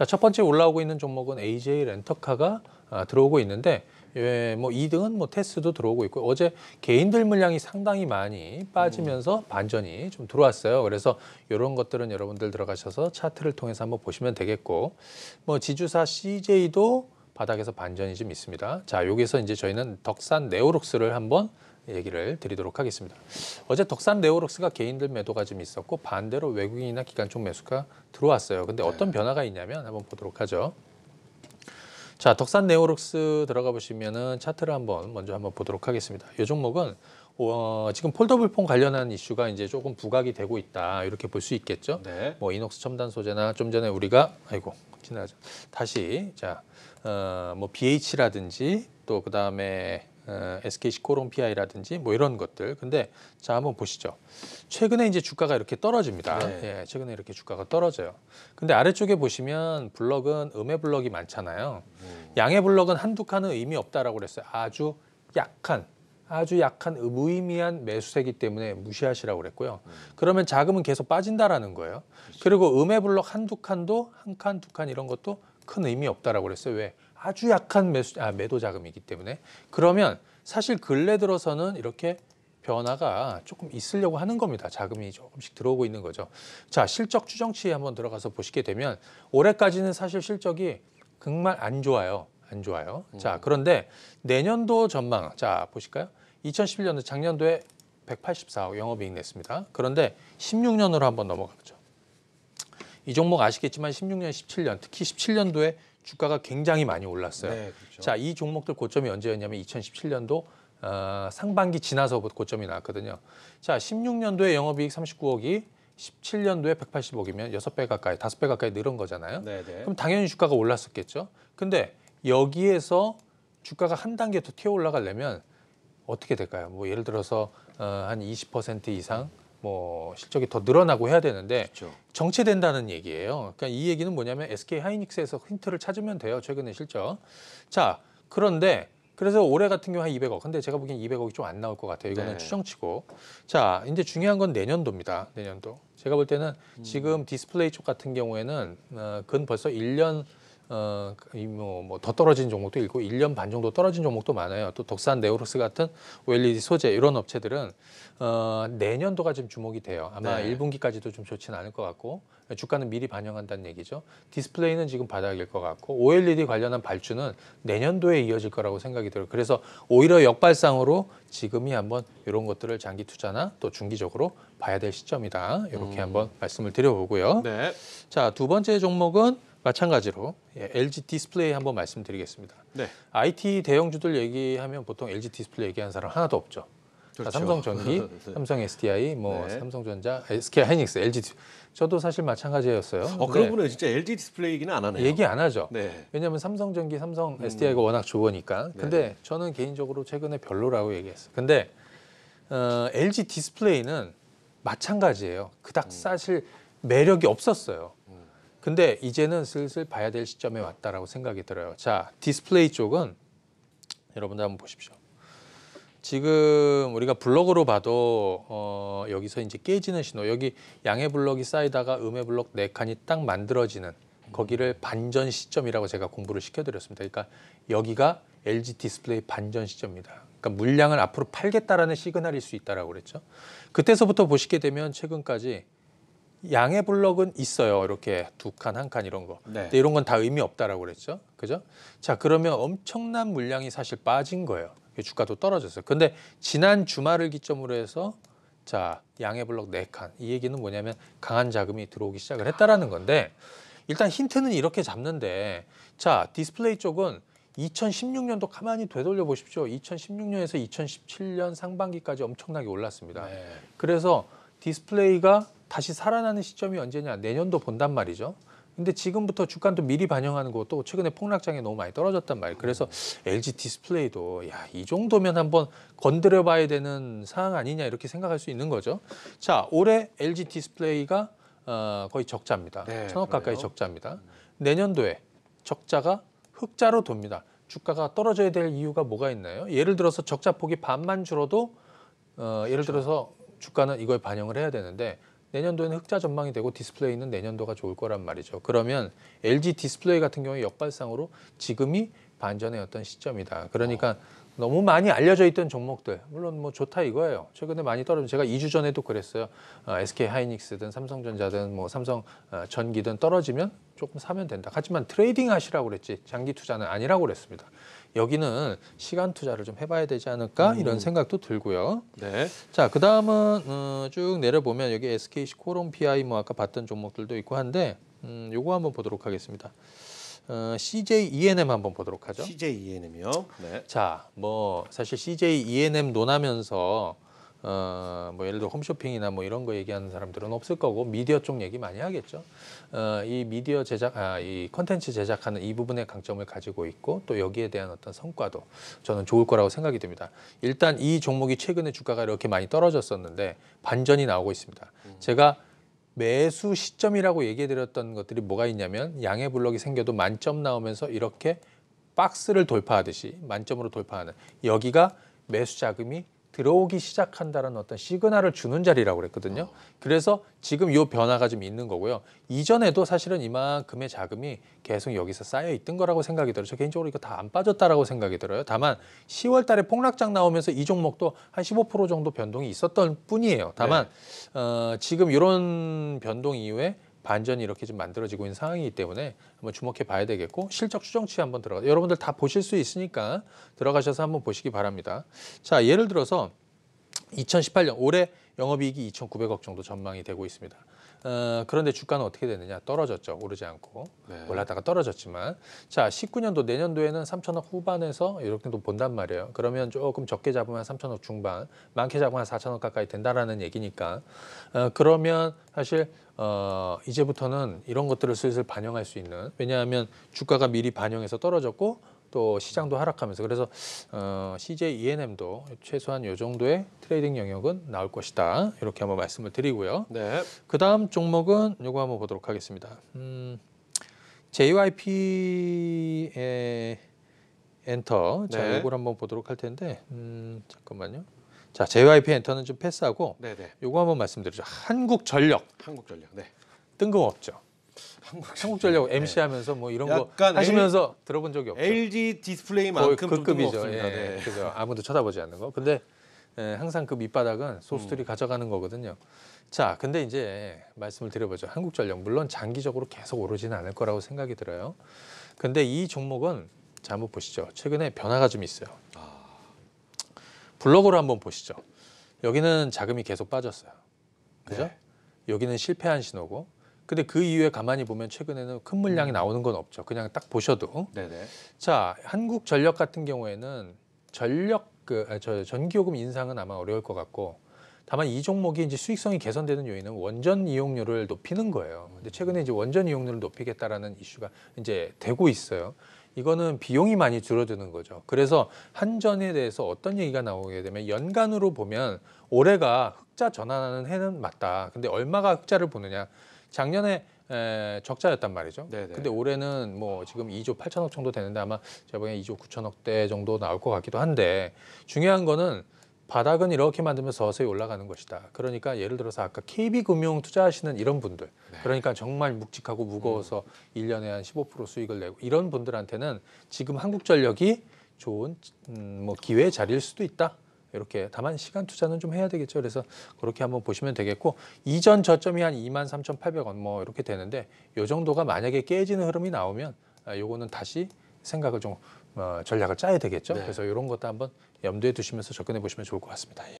자, 첫 번째 올라오고 있는 종목은 AJ 렌터카가 들어오고 있는데 뭐 2등은 뭐 테스도 들어오고 있고 어제 개인들 물량이 상당히 많이 빠지면서 반전이 좀 들어왔어요. 그래서 이런 것들은 여러분들 들어가셔서 차트를 통해서 한번 보시면 되겠고 뭐 지주사 CJ도 바닥에서 반전이 좀 있습니다. 자, 여기서 이제 저희는 덕산 네오룩스를 한번 얘기를 드리도록 하겠습니다. 어제 덕산 네오룩스가 개인들 매도가 좀 있었고 반대로 외국인이나 기관 쪽 매수가 들어왔어요. 근데 어떤 변화가 있냐면 한번 보도록 하죠. 자, 덕산 네오룩스 들어가 보시면은 차트를 먼저 한번 보도록 하겠습니다. 이 종목은 지금 폴더블 폰 관련한 이슈가 이제 조금 부각이 되고 있다 이렇게 볼 수 있겠죠. 네. 뭐 이녹스 첨단 소재나 좀 전에 우리가 지나가죠. 다시 자, 뭐 BH라든지 또 그 다음에 SK시코론 PI라든지 뭐 이런 것들. 근데 자, 한번 보시죠. 최근에 이제 주가가 이렇게 떨어집니다. 네. 예, 최근에 이렇게 주가가 떨어져요. 근데 아래쪽에 보시면 블럭은 음의 블럭이 많잖아요. 양의 블럭은 한두 칸은 의미 없다라고 그랬어요. 아주 약한 무의미한 매수세기 때문에 무시하시라고 그랬고요. 그러면 자금은 계속 빠진다라는 거예요. 그리고 음의 블럭 한두 칸도 한 칸, 두 칸 이런 것도 큰 의미 없다라고 그랬어요. 왜? 아주 약한 매도 자금이기 때문에. 그러면 사실 근래 들어서는 이렇게 변화가 조금 있으려고 하는 겁니다. 자금이 조금씩 들어오고 있는 거죠. 자, 실적 추정치에 한번 들어가서 보시게 되면 올해까지는 사실 실적이 정말 안 좋아요. 안 좋아요. 자, 그런데 내년도 전망. 자, 보실까요? 2011년도 작년도에 184억 영업이익 냈습니다. 그런데 16년으로 한번 넘어가죠. 이 종목 아시겠지만 16년, 17년, 특히 17년도에 주가가 굉장히 많이 올랐어요. 네, 그렇죠. 자, 이 종목들 고점이 언제였냐면 2017년도 상반기 지나서 고점이 나왔거든요. 자, 16년도에 영업이익 39억이 17년도에 180억이면 6배 가까이, 5배 가까이 늘은 거잖아요. 네, 네. 그럼 당연히 주가가 올랐었겠죠. 근데 여기에서 주가가 한 단계 더 튀어 올라가려면 어떻게 될까요? 뭐 예를 들어서 한 20% 이상 뭐 실적이 더 늘어나고 해야 되는데 그렇죠. 정체된다는 얘기예요. 그러니까 이 얘기는 뭐냐면 SK 하이닉스에서 힌트를 찾으면 돼요. 최근의 실적. 자, 그런데 그래서 올해 같은 경우 한 200억. 근데 제가 보기엔 200억이 좀 안 나올 것 같아요. 이거는 네. 추정치고. 자, 이제 중요한 건 내년도입니다. 내년도. 제가 볼 때는 지금 디스플레이 쪽 같은 경우에는 근 벌써 1년 뭐 더 떨어진 종목도 있고 1년 반 정도 떨어진 종목도 많아요. 또 덕산 네오룩스 같은 OLED 소재 이런 업체들은 내년도가 좀 주목이 돼요. 아마 네. 1분기까지도 좀 좋지는 않을 것 같고 주가는 미리 반영한다는 얘기죠. 디스플레이는 지금 바닥일 것 같고 OLED 관련한 발주는 내년도에 이어질 거라고 생각이 들어요. 그래서 오히려 역발상으로 지금이 한번 이런 것들을 장기 투자나 또 중기적으로 봐야 될 시점이다. 이렇게 한번 말씀을 드려보고요. 네. 자, 두 번째 종목은 마찬가지로 LG 디스플레이 한번 말씀드리겠습니다. 네. IT 대형주들 얘기하면 보통 LG 디스플레이 얘기하는 사람 하나도 없죠. 그렇죠. 자, 삼성전기, 삼성 SDI, 뭐 네. 삼성전자, SK 하이닉스, LG 저도 사실 마찬가지였어요. 그러고 보면 진짜 LG 디스플레이 얘기는 안 하네요. 얘기 안 하죠. 네. 왜냐하면 삼성전기, 삼성 SDI가 워낙 좋으니까. 근데 저는 개인적으로 최근에 별로라고 얘기했어요. 근데 LG 디스플레이는 마찬가지예요. 그닥 사실 매력이 없었어요. 근데 이제는 슬슬 봐야 될 시점에 왔다라고 생각이 들어요. 자, 디스플레이 쪽은 여러분들 한번 보십시오. 지금 우리가 블럭으로 봐도 여기서 이제 깨지는 신호, 여기 양의 블럭이 쌓이다가 음의 블럭 4칸이 딱 만들어지는 거기를 반전 시점이라고 제가 공부를 시켜드렸습니다. 그러니까 여기가 LG 디스플레이 반전 시점입니다. 그러니까 물량을 앞으로 팔겠다라는 시그널일 수 있다라고 그랬죠. 그때서부터 보시게 되면 최근까지 양의 블럭은 있어요. 이렇게 2칸, 1칸 이런 거. 네. 근데 이런 건 다 의미 없다라고 그랬죠. 그죠? 자, 그러면 엄청난 물량이 사실 빠진 거예요. 주가도 떨어졌어요. 근데 지난 주말을 기점으로 해서 자, 양의 블럭 4칸. 이 얘기는 뭐냐면 강한 자금이 들어오기 시작을 했다라는 건데 일단 힌트는 이렇게 잡는데 자, 디스플레이 쪽은 2016년도 가만히 되돌려 보십시오. 2016년에서 2017년 상반기까지 엄청나게 올랐습니다. 네. 그래서 디스플레이가 다시 살아나는 시점이 언제냐? 내년도 본단 말이죠. 근데 지금부터 주가도 미리 반영하는 것도 최근에 폭락장에 너무 많이 떨어졌단 말이에요. 그래서 LG 디스플레이도 야, 이 정도면 한번 건드려 봐야 되는 상황 아니냐 이렇게 생각할 수 있는 거죠. 자, 올해 LG 디스플레이가 거의 적자입니다. 네, 1,000억 가까이 그래요? 적자입니다. 내년도에 적자가 흑자로 돕니다. 주가가 떨어져야 될 이유가 뭐가 있나요? 예를 들어서 적자 폭이 반만 줄어도 예를 들어서 주가는 이걸 반영을 해야 되는데 내년도에는 흑자 전망이 되고 디스플레이는 내년도가 좋을 거란 말이죠. 그러면 LG 디스플레이 같은 경우에 역발상으로 지금이 반전의 어떤 시점이다. 그러니까 너무 많이 알려져 있던 종목들 물론 뭐 좋다 이거예요. 최근에 많이 떨어진 제가 2주 전에도 그랬어요. SK 하이닉스든 삼성전자든 뭐 삼성 전기든 떨어지면 조금 사면 된다. 하지만 트레이딩 하시라고 그랬지 장기 투자는 아니라고 그랬습니다. 여기는 시간 투자를 좀 해봐야 되지 않을까 이런 생각도 들고요. 네. 자, 그 다음은 쭉 내려보면 여기 SKC 코론 PI 뭐 아까 봤던 종목들도 있고 한데 요거 한번 보도록 하겠습니다. CJ ENM 한번 보도록 하죠. CJ ENM이요. 네. 자, 뭐 사실 CJ ENM 논하면서 뭐 예를 들어 홈쇼핑이나 뭐 이런 거 얘기하는 사람들은 없을 거고 미디어 쪽 얘기 많이 하겠죠. 이 미디어 제작, 이 컨텐츠 제작하는 이 부분의 강점을 가지고 있고 또 여기에 대한 어떤 성과도 저는 좋을 거라고 생각이 듭니다. 일단 이 종목이 최근에 주가가 이렇게 많이 떨어졌었는데 반전이 나오고 있습니다. 제가 매수 시점이라고 얘기해드렸던 것들이 뭐가 있냐면 양의 블록이 생겨도 만점 나오면서 이렇게 박스를 돌파하듯이 만점으로 돌파하는 여기가 매수 자금이 들어오기 시작한다는 어떤 시그널을 주는 자리라고 그랬거든요. 그래서 지금 이 변화가 좀 있는 거고요. 이전에도 사실은 이만큼의 자금이 계속 여기서 쌓여 있던 거라고 생각이 들어요. 저 개인적으로 이거 다 안 빠졌다라고 생각이 들어요. 다만 10월 달에 폭락장 나오면서 이 종목도 한 15% 정도 변동이 있었던 뿐이에요. 다만 지금 이런 변동 이후에 반전이 이렇게 좀 만들어지고 있는 상황이기 때문에 한번 주목해 봐야 되겠고 실적 추정치에 한번 들어가 여러분들 다 보실 수 있으니까 들어가셔서 한번 보시기 바랍니다. 자, 예를 들어서 2018년 올해 영업이익이 2,900억 정도 전망이 되고 있습니다. 그런데 주가는 어떻게 되느냐? 떨어졌죠. 오르지 않고 올랐다가 떨어졌지만 자 19년도 내년도에는 3천억 후반에서 이렇게 또 본단 말이에요. 그러면 조금 적게 잡으면 3천억 중반, 많게 잡으면 4천억 가까이 된다라는 얘기니까 그러면 사실 이제부터는 이런 것들을 슬슬 반영할 수 있는 왜냐하면 주가가 미리 반영해서 떨어졌고 또 시장도 하락하면서 그래서 CJ ENM도 최소한 이 정도의 트레이딩 영역은 나올 것이다. 이렇게 한번 말씀을 드리고요. 네. 그 다음 종목은 요거 한번 보도록 하겠습니다. JYP의 엔터. 자, 네. 요걸 한번 보도록 할 텐데 잠깐만요. 자, JYP 엔터는 좀 패스하고 네네. 요거 한번 말씀드리죠. 한국전력. 한국전력. 네. 뜬금없죠. 한국전력 MC 하면서 뭐 이런 거 약간 하시면서 들어본 적이 없죠. LG 디스플레이만큼 그 좀 급이죠. 뜬금없습니다. 예, 네. 그죠. 아무도 쳐다보지 않는 거. 근데 항상 그 밑바닥은 소수들이 가져가는 거거든요. 자, 근데 이제 말씀을 드려보죠. 한국전력 물론 장기적으로 계속 오르지는 않을 거라고 생각이 들어요. 근데 이 종목은 자, 한번 보시죠. 최근에 변화가 좀 있어요. 블록으로 한번 보시죠. 여기는 자금이 계속 빠졌어요. 그죠? 네. 여기는 실패한 신호고. 근데 그 이후에 가만히 보면 최근에는 큰 물량이 나오는 건 없죠. 그냥 딱 보셔도. 네네. 자, 한국전력 같은 경우에는 전기요금 인상은 아마 어려울 것 같고 다만 이 종목이 이제 수익성이 개선되는 요인은 원전 이용률을 높이는 거예요. 근데 최근에 이제 원전 이용률을 높이겠다라는 이슈가 이제 되고 있어요. 이거는 비용이 많이 줄어드는 거죠. 그래서 한전에 대해서 어떤 얘기가 나오게 되면 연간으로 보면 올해가 흑자 전환하는 해는 맞다. 근데 얼마가 흑자를 보느냐? 작년에 적자였단 말이죠. 네네. 근데 올해는 뭐 지금 2조 8천억 정도 되는데 아마 제가 보기엔 2조 9천억대 정도 나올 것 같기도 한데 중요한 거는 바닥은 이렇게 만들면 서서히 올라가는 것이다. 그러니까 예를 들어서 아까 KB금융 투자하시는 이런 분들 그러니까 정말 묵직하고 무거워서 1년에 한 15% 수익을 내고 이런 분들한테는 지금 한국전력이 좋은 뭐 기회의 자리일 수도 있다. 이렇게 다만 시간 투자는 좀 해야 되겠죠. 그래서 그렇게 한번 보시면 되겠고 이전 저점이 한 23,800원 뭐 이렇게 되는데 이 정도가 만약에 깨지는 흐름이 나오면 요거는 다시 생각을 좀 전략을 짜야 되겠죠. 네. 그래서 이런 것도 한번 염두에 두시면서 접근해 보시면 좋을 것 같습니다. 예.